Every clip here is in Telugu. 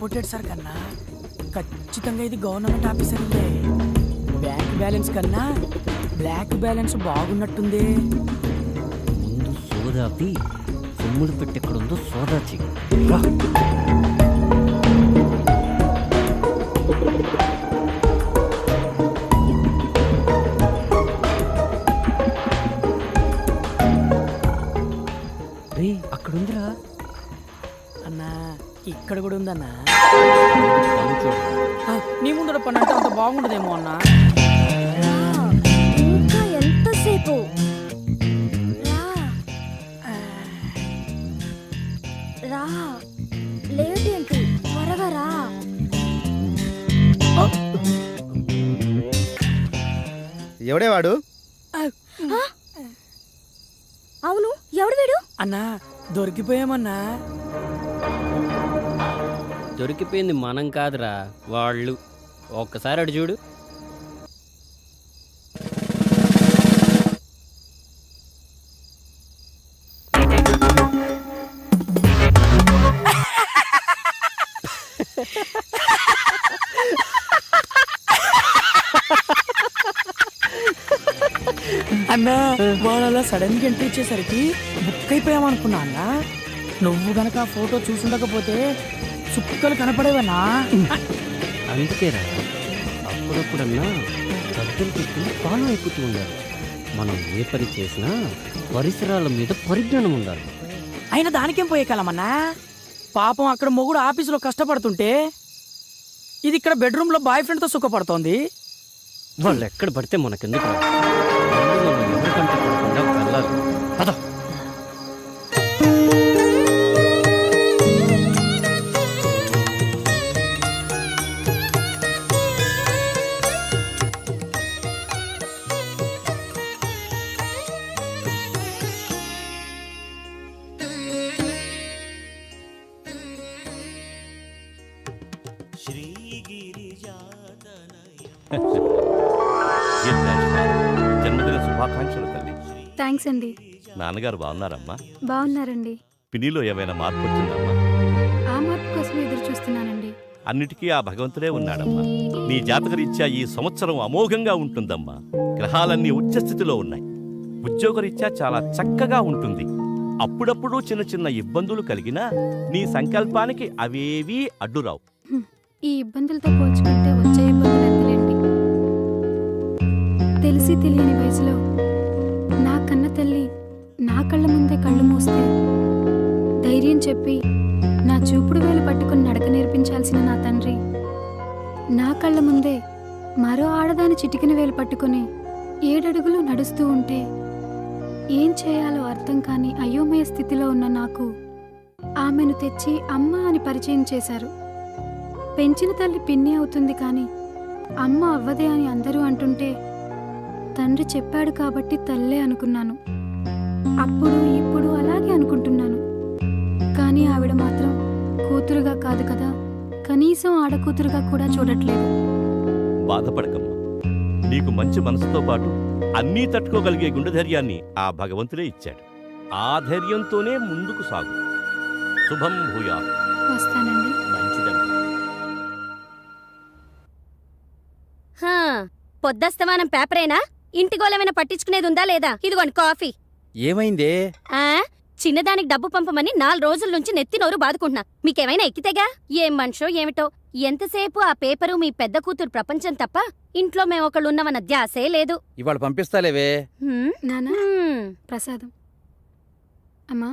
కొట్టేడు సార్ కన్నా ఖచ్చితంగా ఇది గవర్నమెంట్ ఆఫీసర్ ఉందే. బ్యాంక్ బ్యాలెన్స్ కన్నా బ్లాక్ బ్యాలెన్స్ బాగున్నట్టుంది. ముందు సోదాపి సొమ్ములు పెట్టి ఎక్కడుందో సోదా చెయ్యి. రే అక్కడుందిరా అన్నా. ఇక్కడ కూడా ఉందన్నా. చూడు నీ ముందర పని అంటే అంత బాగుండదేమో అన్నా. ఇంకా ఎంతసేపు? రా లేట్ ఏంటి, త్వరగా రా. ఎవడే వాడు? అవును, ఎవడు వీడు? అన్నా దొరికిపోయామన్నా. దొరికిపోయింది మనం కాదురా, వాళ్ళు. ఒక్కసారి అడు చూడు. అన్నా వాళ్ళు అలా సడన్ గా ఎంట్రీ ఇచ్చేసరికి బుక్ అయిపోయామనుకున్నా అన్నా. నువ్వు గనక ఆ ఫోటో చూసుండకపోతే చుక్కలు కనపడేవన్నా. అందుకేరా అప్పుడప్పుడన్నా పెద్దలు పెట్టుకుని ఫాలో అయిపోతూ ఉండాలి. మనం ఏ పని చేసినా పరిసరాల మీద పరిజ్ఞానం ఉండాలి. అయినా దానికేం పోయే కాలమన్నా. పాపం అక్కడ మొగుడు ఆఫీసులో కష్టపడుతుంటే ఇది ఇక్కడ బెడ్రూమ్ లో బాయ్ ఫ్రెండ్ తో సుఖపడుతోంది. వాళ్ళు ఎక్కడ పడితే మనకెందుకు ఎవరికంటే పడకుండా వెళ్ళాలి. పద. జన్మదిన శుభాకాంక్షలు తల్లి. థ్యాంక్స్ అండి. నాన్నగారు బాగున్నారమ్మా? బాగున్నారండి. పినిలో ఏమైనా మార్పు వచ్చిందమ్మా? ఆ మార్పు కోసం ఎదురు చూస్తున్నానండి. అన్నిటికీ ఆ భగవంతుడే ఉన్నాడమ్మా. నీ జాతకరీత్యా ఈ సంవత్సరం అమోఘంగా ఉంటుందమ్మా. గ్రహాలన్నీ ఉచ్చస్థితిలో ఉన్నాయి. ఉద్యోగరీత్యా చాలా చక్కగా ఉంటుంది. అప్పుడప్పుడు చిన్న చిన్న ఇబ్బందులు కలిగినా నీ సంకల్పానికి అవేవీ అడ్డురావు. ఈ ఇబ్బందులతో పోల్చుకుంటే వచ్చే ఇబ్బందులు ఎంతలేండి. తెలిసి తెలియని వయసులో నా కన్న తల్లి నా కళ్ళ ముందే కళ్ళు మూస్తే ధైర్యం చెప్పి నా చూపుడు వేలు పట్టుకుని నడక నేర్పించాల్సిన నా తండ్రి నా కళ్ళ ముందే మరో ఆడదాని చిటికిన వేలు పట్టుకుని 7 అడుగులు నడుస్తూ ఉంటే ఏం చేయాలో అర్థం కాని అయోమయ స్థితిలో ఉన్న నాకు ఆమెను తెచ్చి అమ్మ అని పరిచయం చేశారు. పెంచిన తల్లి పిన్ని అవుతుంది కానీ అమ్మ అవ్వదే అని అందరూ అంటుంటే తండ్రి చెప్పాడు కాబట్టి తల్లే అనుకున్నాను. అప్పుడు ఇప్పుడు అలాగే అనుకుంటున్నాను. కానీ ఆవిడ మాత్రం కూతురుగా కాదు కదా, కనీసం ఆడకూతురుగా కూడా చూడట్లేదు. బాధపడకమ్మా. నీకు మంచి మనసుతో పాటు అన్నీ తట్టుకోగలిగే గుండె ధైర్యాన్ని ఆ భగవంతుడే ఇచ్చాడు. ఆ ధైర్యంతోనే ముందుకు సాగు. శుభం భూయాత్. వస్తానండి. మంచిదమ్మా. పొద్దస్తమానం పేపరేనా? ఇంటి గోళమైనా పట్టించుకునేది ఉందా లేదా? ఇదిగోండి కాఫీ. ఏమైందే? చిన్నదానికి డబ్బు పంపమని 4 రోజుల నుంచి నెత్తి నోరు బాదుకుంటున్నా. మీకేమైనా ఎక్కితేగా? ఏం మనిషో ఏమిటో. ఎంతసేపు ఆ పేపరు మీ పెద్ద కూతురు ప్రపంచం తప్ప ఇంట్లో మేమొకళ్ళు ఉన్నామన్న ధ్యాసే లేదు. ఇవాళ పంపిస్తాలేవే. నానా ప్రసాదం. అమ్మా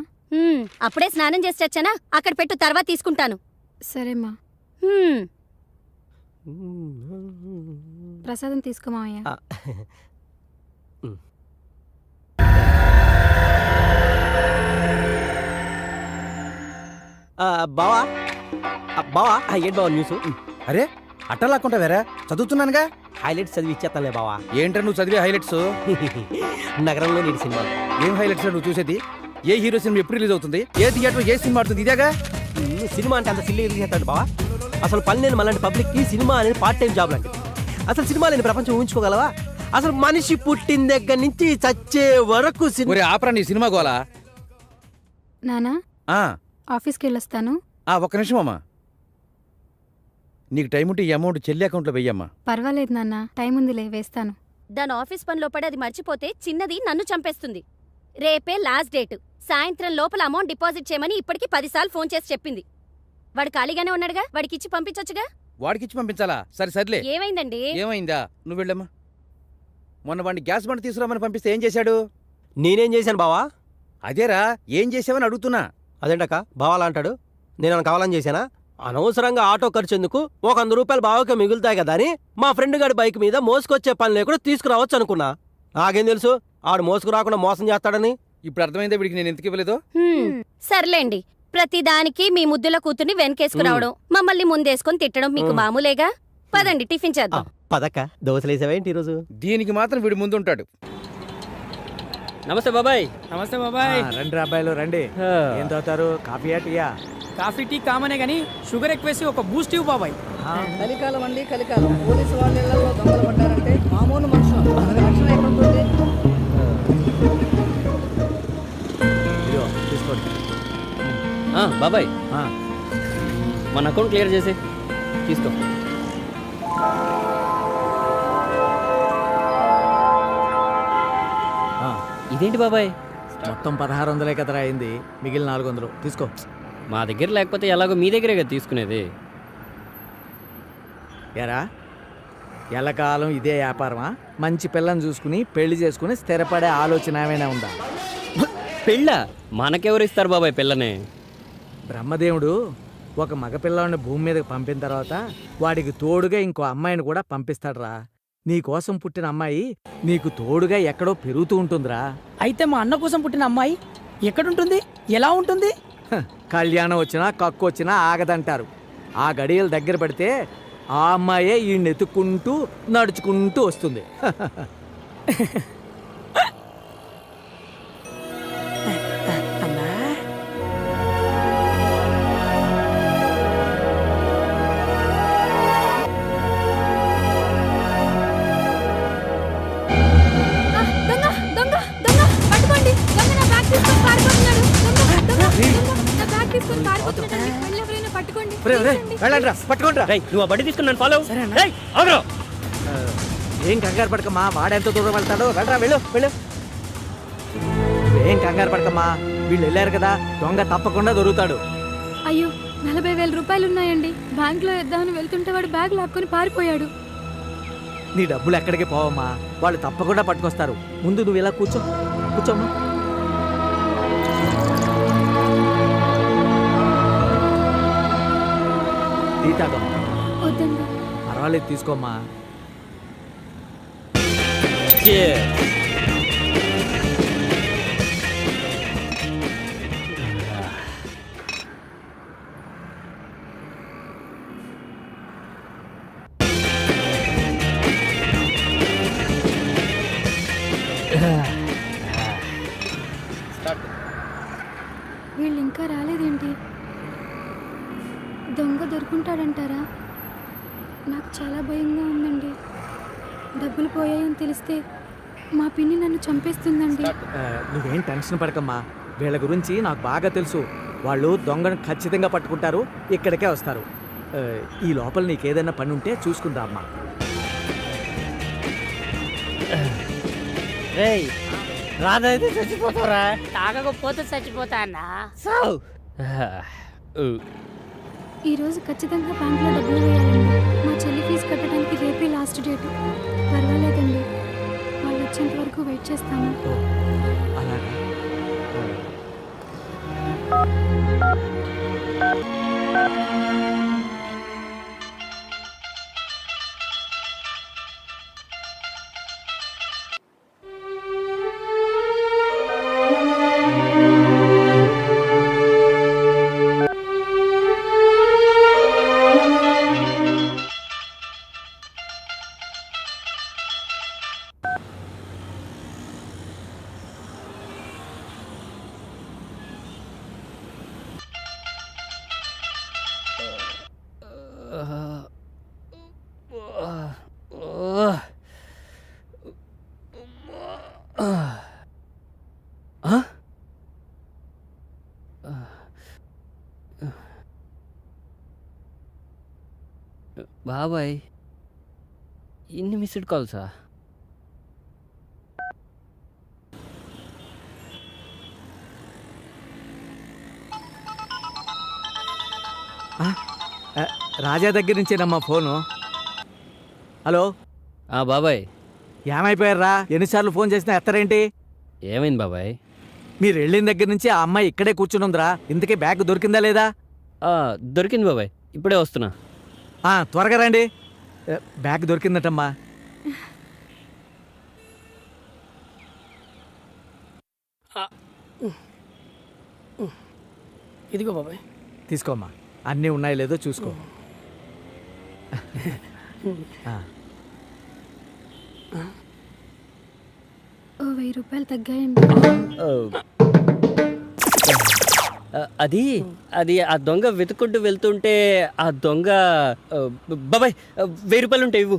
అప్పుడే స్నానం చేసి వచ్చానా? అక్కడ పెట్టు, తర్వాత తీసుకుంటాను. సరేమ్మా. ప్రసాదం తీసుకోమావయ్యా. బావా బావా ఏంటి బావా న్యూస్? అరే అట్టలాక్కుంటా వేరే చదువుతున్నానుగా. హైలైట్స్ చదివి ఇచ్చేస్తానులే బావా. ఏంట్రా నువ్వు చదివే హైలైట్స్? నగరంలో నీటి సినిమా. ఏం హైలైట్స్ నువ్వు చూసేది? ఏ హీరో సినిమా ఎప్పుడు రిలీజ్ అవుతుంది? ఏ థియేటర్ ఏ సినిమా ఆడుతుంది? ఇదేగా సినిమా అంటే అంత సిల్లీ చేస్తాడు బావా. అసలు పని లేని మళ్ళీ పబ్లిక్ కి సినిమా అనేది పార్ట్ టైం జాబ్ లాంటిది. అసలు సినిమా లేని ప్రపంచం ఊహించుకోగలవా? అసలు మనిషి పుట్టిన దగ్గర నుంచి చచ్చే వరకు ఆపరా నీ సినిమా గోలా. నానా ఆఫీస్కి వెళ్ళొస్తాను. ఒక్క నిమిషం అమ్మా. నీకు టైం ఉంటే ఈ అమౌంట్ చెల్లి అకౌంట్లో వెయ్యమ్మా. పర్వాలేదు నాన్న, టైం ఉందిలే, వేస్తాను. దాని ఆఫీస్ పనిలో పడి అది మర్చిపోతే చిన్నది నన్ను చంపేస్తుంది. రేపే లాస్ట్ డేట్. సాయంత్రం లోపల అమౌంట్ డిపాజిట్ చేయమని ఇప్పటికి 10 సార్లు ఫోన్ చేసి చెప్పింది. వాడు ఖాళీగానే ఉన్నాడుగా, వాడికిచ్చి పంపించొచ్చుగా. వాడికిచ్చి పంపించాలా? సర్లే. ఏమైందండి? ఏమైందా? నువ్వు వెళ్ళమ్మా. మొన్న వాడిని గ్యాస్ బండ తీసుకురామని పంపిస్తే ఏం చేశాడు? నేనేం చేశాను బావా? అదేరా, ఏం చేసావని అడుగుతున్నా. అదేంటక్క బావాలా అంటాడు? నేను కావాలని చేశానా? అనవసరంగా ఆటో ఖర్చు ఎందుకు, ఒక 100 రూపాయలు బావకే మిగులుతాయి కదా అని మా ఫ్రెండ్ గారి బైక్ మీద మోసుకొచ్చే పని లేకుండా తీసుకురావచ్చు అనుకున్నా. నాకేం తెలుసు ఆడు మోసుకురాకుండా మోసం చేస్తాడని. ఇప్పుడు అర్థమైందా వీడికి నేను ఎందుకు ఇవ్వలేదో? సర్లేండి, ప్రతిదానికి మీ ముద్దుల కూతుర్ని వెనకేసుకురావడం, మమ్మల్ని ముందేసుకొని తిట్టడం మీకు మామూలేగా. పదండి టిఫిన్ చేద్దాం. పదక్క, దోశలేసావేంటి ఈరోజు? దీనికి మాత్రం వీడు ముందుంటాడు. నమస్తే బాబాయ్. నమస్తే బాబాయ్. రండి అబ్బాయిలు రండి. ఏం తాగుతారు, కాఫీయా టీయా? కాఫీ టీ కామనే గానీ షుగర్ ఎక్కువేసి ఒక బూస్ట్ ఇవ్వు బాబాయ్. కలికాలం అండి, కలికాలం. పోలీసు వాళ్ళ ఇళ్లలో దొంగలు పడ్డారంటే మామూలు మనుషులు రక్షణ ఎక్కడుంటుంది? ఇదిగో తీసుకోండి. బాబాయ్, మన అకౌంట్ క్లియర్ చేసి తీసుకో. ఇదేంటి బాబాయ్? మొత్తం 1600 కదరా అయింది, మిగిలిన 400 తీసుకో. మా దగ్గర లేకపోతే ఎలాగో మీ దగ్గరే కదా తీసుకునేది. ఎరా ఎల్లకాలం ఇదే వ్యాపారమా? మంచి పిల్లని చూసుకుని పెళ్లి చేసుకుని స్థిరపడే ఆలోచన ఏమైనా ఉందా? పెళ్ళ మనకెవరు ఇస్తారు బాబాయ్ పిల్లని? బ్రహ్మదేవుడు ఒక మగపిల్లాడిని భూమి మీదకి పంపిన తర్వాత వాడికి తోడుగా ఇంకో అమ్మాయిని కూడా పంపిస్తాడురా. నీ కోసం పుట్టిన అమ్మాయి నీకు తోడుగా ఎక్కడో పెరుగుతూ ఉంటుందిరా. అయితే మా అన్న కోసం పుట్టిన అమ్మాయి ఎక్కడుంటుంది, ఎలా ఉంటుంది? కళ్యాణం వచ్చినా కక్కు వచ్చినా ఆగదంటారు. ఆ గడియలు దగ్గర పడితే ఆ అమ్మాయే ఈయన్ని ఎత్తుక్కుంటూ నడుచుకుంటూ వస్తుంది. అన్నా దొంగ దొంగ దొంగ పట్టుకోండి. దొంగ నా బ్యాగ్ తీసుకొని పారిపోతున్నాడు. దొంగ దొంగ దొంగ నా బ్యాగ్ తీసుకొని పారిపోతున్నాడు. వెళ్ళి ఎవరైనా పట్టుకోండి. వెళ్ళండి రా, పట్టుకోండి రా. నువ్వు ఆ బండి తీసుకుని నన్ను ఫాలో. అవును. ఏం కంగారు పడకమ్మా, వాడెంత దూరం వెళ్తాడో. వెళ్ళరా, వెళ్ళు వెళ్ళు. ఏం కంగారు పడకమ్మా, వీళ్ళు వెళ్ళారు కదా, దొంగ తప్పకుండా దొరుకుతాడు. అయ్యో, 40,000 రూపాయలు ఉన్నాయండి. బ్యాంకులో వేద్దామని వెళ్తుంటే వాడు బ్యాగ్ లాక్కొని పారిపోయాడు. నీ డబ్బులు ఎక్కడికి పోవమ్మా, వాళ్ళు తప్పకుండా పట్టుకొస్తారు. ముందు నువ్వు ఇలా కూర్చో, కూర్చోమ్మా. టీ తాగమ్మా. వద్దండి. పర్వాలేదు, తీసుకోమ్మా. వీళ్ళు ఇంకా రాలేదేంటి? దొంగ దొరుకుంటాడంటారా? నాకు చాలా భయంగా ఉందండి. డబ్బులు పోయాయని తెలిస్తే మా పిన్ని నన్ను చంపేస్తుందండి. నువ్వేం టెన్షన్ పడకమ్మా, వీళ్ళ గురించి నాకు బాగా తెలుసు. వాళ్ళు దొంగను ఖచ్చితంగా పట్టుకుంటారు, ఇక్కడికే వస్తారు. ఈ లోపల నీకేదైనా పని ఉంటే చూసుకుందా అమ్మా. రాదైతే చచ్చిపోతారా? తాగకపోతే చచ్చిపోతా అన్నా. ఈరోజు ఖచ్చితంగా బ్యాంకులో డబ్బులు వేయాలండి. మా చెల్లి ఫీజు కట్టడానికి రేపే లాస్ట్ డేట్. పర్వాలేదండి, వాళ్ళు వచ్చేంత వరకు వెయిట్ చేస్తాము. అలాగా. బాబాయ్ ఇన్ని మిస్డ్ కాల్సా? రాజా దగ్గర నుంచేనమ్మా ఫోను. హలో బాబాయ్ ఏమైపోయారా? ఎన్నిసార్లు ఫోన్ చేసినా ఎత్తరేంటి? ఏమైంది బాబాయ్? మీరు వెళ్ళిన దగ్గర నుంచి ఆ అమ్మాయి ఇక్కడే కూర్చుని ఉందిరా. ఇంతకీ బ్యాగ్ దొరికిందా లేదా? దొరికింది బాబాయ్, ఇప్పుడే వస్తున్నా. త్వరగా రండి. బ్యాగ్ దొరికిందటమ్మా. ఇదిగో బాబాయ్. తీసుకోమ్మా, అన్నీ ఉన్నాయో లేదో చూసుకో. ఓ 1000 రూపాయలు తగ్గాయండి. అది అది ఆ దొంగ వెతుకుంటూ వెళ్తుంటే ఆ దొంగ బాబాయ్ 1000 రూపాయలు ఉంటాయి ఇవ్వు.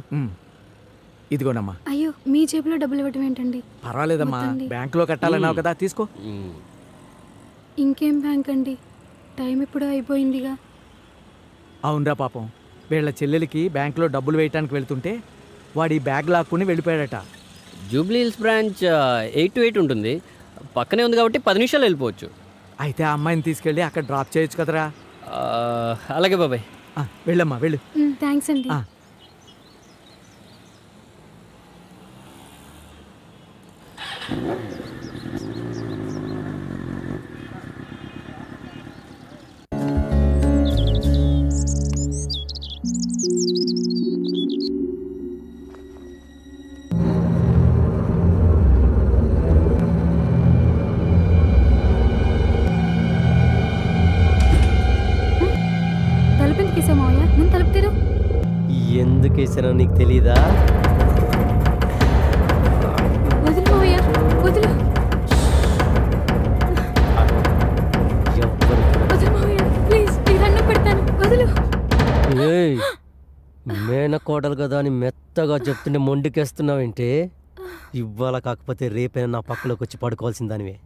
ఇదిగోనమ్మా. అయ్యో, మీ జేబులో డబ్బులు ఇవ్వటం ఏంటండి? పర్వాలేదమ్మా, వద్దండి. బ్యాంకులో కట్టాలన్నావు కదా, తీసుకో. ఇంకేం బ్యాంక్ అండి, టైం ఎప్పుడో అయిపోయిందిగా. అవునరా పాపం, వీళ్ళ చెల్లెలికి బ్యాంకులో డబ్బులు వేయటానికి వెళ్తుంటే వాడి బ్యాగ్ లాక్కుని వెళ్ళిపోయాడట. జూబ్లీ హిల్స్ బ్రాంచ్ 8 to 8 ఉంటుంది, పక్కనే ఉంది కాబట్టి 10 నిమిషాలు వెళ్ళిపోవచ్చు. అయితే ఆ అమ్మాయిని తీసుకెళ్ళి అక్కడ డ్రాప్ చేయొచ్చు కదరా. అలాగే బాబాయ్. వెళ్ళమ్మా, వెళ్ళు. థ్యాంక్స్ అండి. తలుపెందుకు వేసావు మావయ్య? ముందు తలుపు తెరు. ఎందుకు వేసానో నీకు తెలీదా? వదులు మావయ్య, వదులు. వదులు మావయ్య, ప్లీజ్, నీకు దండం పెడతాను, వదులు. మేనకోడలు కదా అని మెత్తగా చెప్తుంటే మొండికేస్తున్నావేంటి? ఇవాళ కాకపోతే రేపైనా నా పక్కలోకి వచ్చి పడుకోవాల్సిన దానివే.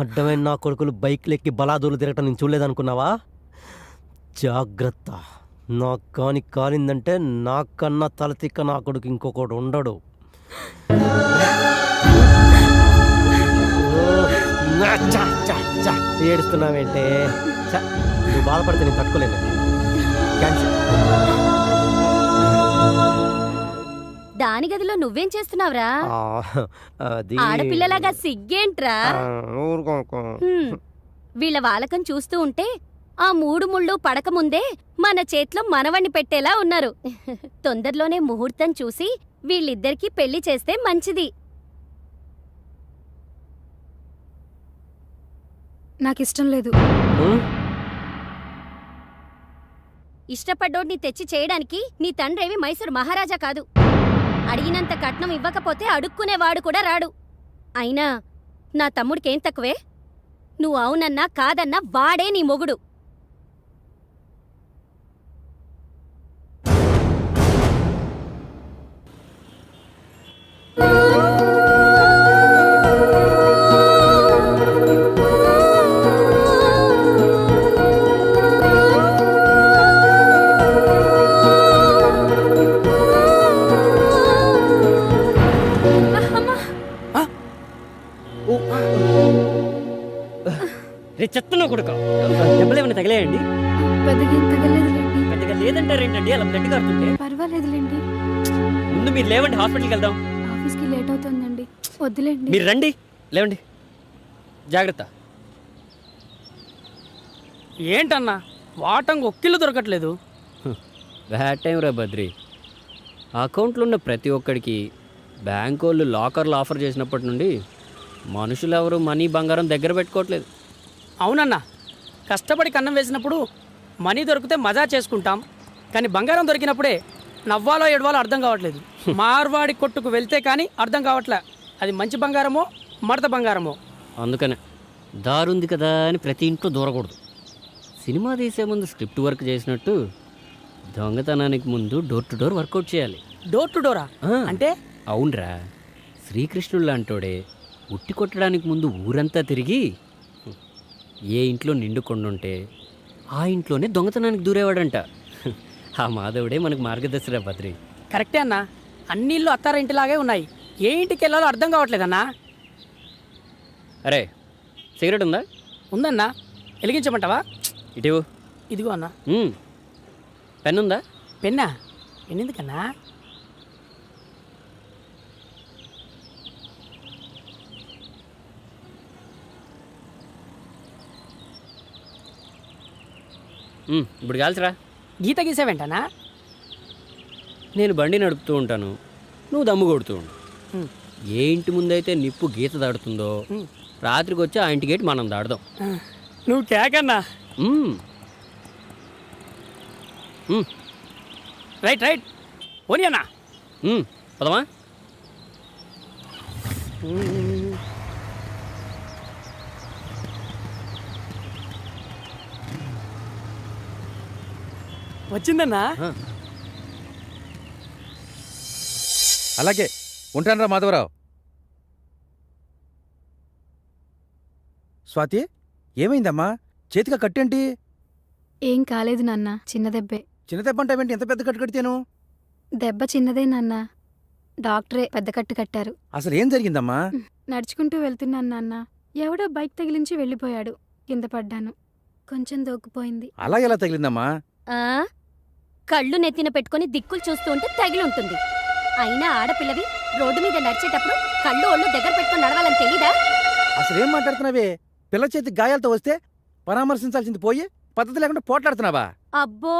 అడ్డమైన నా కొడుకులు బైక్లు ఎక్కి బలాదూరు తిరగటం నేను చూడలేదనుకున్నావా? జాగ్రత్త, నా కాని కాలిందంటే నాకన్నా తలతిక్క నా కొడుకు ఇంకొకడు ఉండడు. ఏడుస్తున్నావేంటే? నువ్వు బాధపడితే నేను తట్టుకోలేను. క్యాన్సిల్. దాని గదిలో నువ్వేం చేస్తున్నావురా? అది ఆడపిల్లలాగా సిగ్గేంట్రా? వీళ్ళ వాలకం చూస్తూ ఉంటే ఆ 3 ముళ్ళు పడకముందే మన చేతిలో మనవణ్ణి పెట్టేలా ఉన్నారు. తొందరలోనే ముహూర్తం చూసి వీళ్ళిద్దరికీ పెళ్లి చేస్తే మంచిది. నాకిష్టం లేదు. ఇష్టపడ్డోడిని తెచ్చి చేయడానికి నీ తండ్రేవి మైసూరు మహారాజా కాదు. అడిగినంత కట్నం ఇవ్వకపోతే అడుక్కునేవాడు కూడా రాడు. అయినా నా తమ్ముడికేం తక్కువే? నువ్వు అవునన్నా కాదన్నా వాడే నీ మొగుడు. రే చెత్తనా కొడుక, దెబ్బలు ఏమైనా తగిలేయండి? పెద్దగా ఏం తగలేదులేండి. పెద్దగా లేదంటారేంటండి అలా బ్లడ్ కారుతుంటే? పర్వాలేదులేండి. ముందు మీరు లేవండి, హాస్పిటల్కి వెళ్దాం. ఆఫీస్కి లేట్ అవుతుందండి, వద్దులేండి. మీరు రండి, లేవండి. జాగ్రత్త. ఏంటన్నా వాటంగా ఒక్కిళ్ళు దొరకట్లేదు? బ్యాడ్ టైం రా బద్రి. అకౌంట్లో ఉన్న ప్రతి ఒక్కడికి బ్యాంక్ వాళ్ళు లాకర్లు ఆఫర్ చేసినప్పటి నుండి మనుషులు ఎవరు మనీ బంగారం దగ్గర పెట్టుకోవట్లేదు. అవునన్నా, కష్టపడి కన్నం వేసినప్పుడు మనీ దొరికితే మజా చేసుకుంటాం, కానీ బంగారం దొరికినప్పుడే నవ్వాలో ఏడవాలో అర్థం కావట్లేదు. మార్వాడి కొట్టుకు వెళ్తే కానీ అర్థం కావట్లే అది మంచి బంగారమో మడత బంగారమో. అందుకనే దారుంది కదా అని ప్రతి ఇంట్లో దూరకూడదు. సినిమా తీసే ముందు స్క్రిప్ట్ వర్క్ చేసినట్టు దొంగతనానికి ముందు డోర్ టు డోర్ వర్కౌట్ చేయాలి. డోర్ టు డోరా అంటే? అవునరా, శ్రీకృష్ణుడు లాంటోడే ఉట్టి కొట్టడానికి ముందు ఊరంతా తిరిగి ఏ ఇంట్లో నిండు కొండుంటే ఆ ఇంట్లోనే దొంగతనానికి దూరేవాడంట. ఆ మాధవుడే మనకు మార్గదర్శిరా బద్రి. కరెక్టే అన్నా, అన్ని ఇల్లు అత్తారింటిలాగే ఉన్నాయి. ఏ ఇంటికి వెళ్ళాలో అర్థం కావట్లేదన్నా. అరే సిగరెట్ ఉందా? ఉందన్నా, వెలిగించమంటావా? ఇటు ఇదిగో అన్నా. పెన్ ఉందా? పెన్నా? పెన్నెందుకన్నా? ఇప్పుడు కాల్చరా. గీత గీసావేంటనా? నేను బండి నడుపుతూ ఉంటాను, నువ్వు దమ్ము కొడుతూ ఉండు. ఏ ఇంటి ముందైతే నిప్పు గీత దాడుతుందో రాత్రికి వచ్చి ఆ ఇంటి గేట్ మనం దాడదాం. నువ్వు కేకన్నా. రైట్ రైట్ ఓని అన్నా. పదమా. వచ్చిందన్నా. అలాగే ఉంటానరా మాధవరావు. స్వాతి, ఏమైందమ్మా? చేతిగా కట్టేంటి? ఏం కాలేదు నాన్న, చిన్న దెబ్బే. చిన్న దెబ్బ అంటావేంటి? ఎంత పెద్ద కట్టు కడితేను? దెబ్బ చిన్నదే నాన్న, డాక్టరే పెద్ద కట్టు కట్టారు. అసలు ఏం జరిగిందమ్మా? నడుచుకుంటూ వెళ్తున్నాను నాన్న, ఎవడో బైక్ తగిలించి వెళ్ళిపోయాడు. కింద పడ్డాను, కొంచెం దోక్కుపోయింది. అలా ఎలా తగిలిందమ్మా? కళ్ళు నెత్తిన పెట్టుకుని దిక్కులు చూస్తూ ఉంటే తగిలి ఉంటుంది. అయినా ఆడపిల్లవి రోడ్డు మీద నడిచేటప్పుడు కళ్ళు ఒళ్ళు దగ్గర పెట్టుకుని నడవాలని తెలీదా? అసలు ఏం మాట్లాడుతున్నావే? పిల్ల చేతి గాయాలతో వస్తే పరామర్శించాల్సింది పోయి పద్ధతి లేకుండా పోట్లాడుతున్నావా? అబ్బో,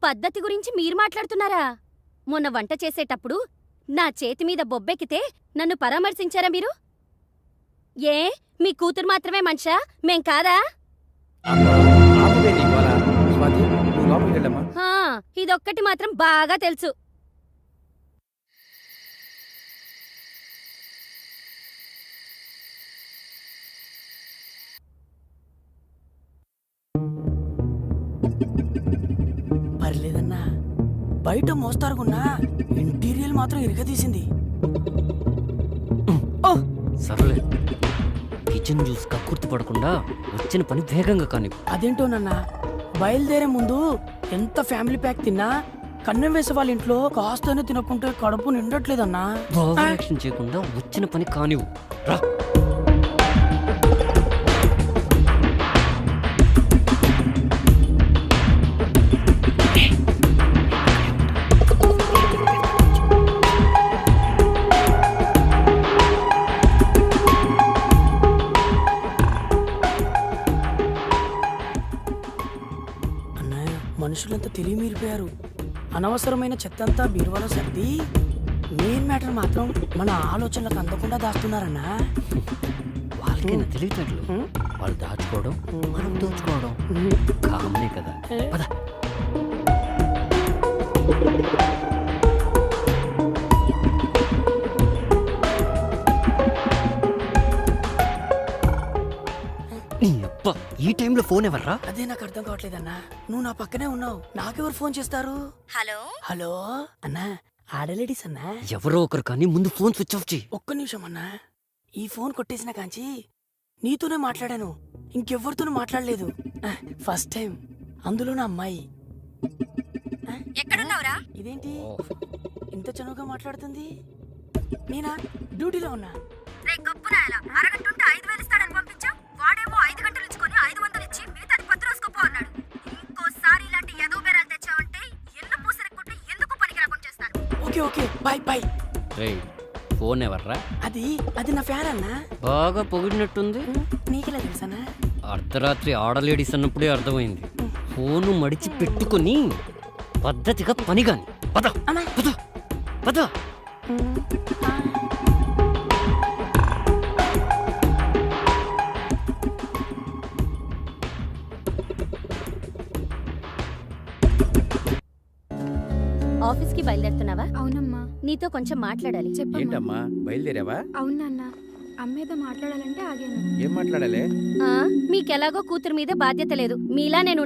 పద్ధతి గురించి మీరు మాట్లాడుతున్నారా? మొన్న వంట చేసేటప్పుడు నా చేతి మీద బొబ్బెక్కితే నన్ను పరామర్శించారా మీరు? ఏ మీ కూతురు మాత్రమే మనిషా, మేం కాదా? స్వాతి, నువ్వు లోపలికి వెళ్ళమ్మా. ఇదొక్కటి మాత్రం బాగా తెలుసు. పర్లేదన్నా, బయట మోస్తారుకున్నా ఇంటీరియల్ మాత్రం ఇరగదీసింది. సర్లే, కిచెన్ జ్యూస్ కక్కుర్తి పడకుండా వచ్చిన పని వేగంగా కానీ. అదేంటోనన్నా, బయలుదేరే ముందు ఎంత ఫ్యామిలీ ప్యాక్ తిన్నా కన్నం వేసే వాళ్ళ ఇంట్లో కాస్తనే తినకుంటే కడుపు నిండట్లేదన్నా. ఓవర్ చేయకుండా వచ్చిన పని కానివ్వు. రా. మనుషులంతా తెలియమీరిపోయారు. అనవసరమైన చెత్తంతా బీరువాలో సర్ది మెయిన్ మ్యాటర్ మాత్రం మన ఆలోచనలకు అందకుండా దాస్తున్నారన్నా. వాళ్ళకైనా తెలియట్లేదు. వాళ్ళు దాచుకోవడం, మనం దోచుకోవడం కామనే కదా. పద. ఈ టైంలో ఫోన్ ఎవర్రా? అదే నాకు అర్థం కావట్లేదన్నా. నువ్వు నా పక్కనే ఉన్నావు, నాకెవరు ఫోన్ చేస్తారు? హలో హలో అన్నా, ఆడలేడీస్ అన్నా. ఎవరో ఒకరు కానీ ముందు ఫోన్ స్విచ్ ఆఫ్ చేయి. ఒక్క నిమిషం అన్నా, ఈ ఫోన్ కొట్టేసిన కాంచి నీతోనే మాట్లాడాను, ఇంకెవ్వరితోనూ మాట్లాడలేదు. ఫస్ట్ టైం, అందులో నా అమ్మాయి. ఎక్కడున్నావురా? ఇదేంటి ఇంత చనువుగా మాట్లాడుతుంది? నేనా డ్యూటీలో ఉన్నా. అరగంటుంటే 5,000 ఇస్తాడని పంపించావు. వాడేమో 5 గంటలు ఇచ్చుకొని 500 ఇచ్చి మిగతాది 10 రోజుకోపో అన్నాడు. ఇంకోసారి ఇలాంటి ఎదో బేరాలు తెచ్చావంటే ఎల్లు పూసరెక్కుంటే ఎందుకు పనికి రాకుండా చేస్తాను. Okay okay, bye bye. Phone ఎవర్రా? అది నా ఫ్యాన్ అన్నా. బాగా పొగిడినట్టుంది. నీకెలా తెలుసన్నా? అర్ధరాత్రి ఆడలేడీస్ అన్నప్పుడే అర్థమైంది. ఫోను మడిచి పెట్టుకుని పద్ధతిగా పని కాని. పద పద పద. ఆఫీస్కి బయలుదేరుతున్నావా? అవునమ్మా. నీతో కొంచెం మాట్లాడాలి. చెప్పమ్మా. ఏంటమ్మా, బయలుదేరావా? అవునన్నా, అమ్మేదో మాట్లాడాలంటే ఆగాను. ఏం మాట్లాడాలి? మీకెలాగో కూతురు మీద బాధ్యత లేదు, మీలా నేను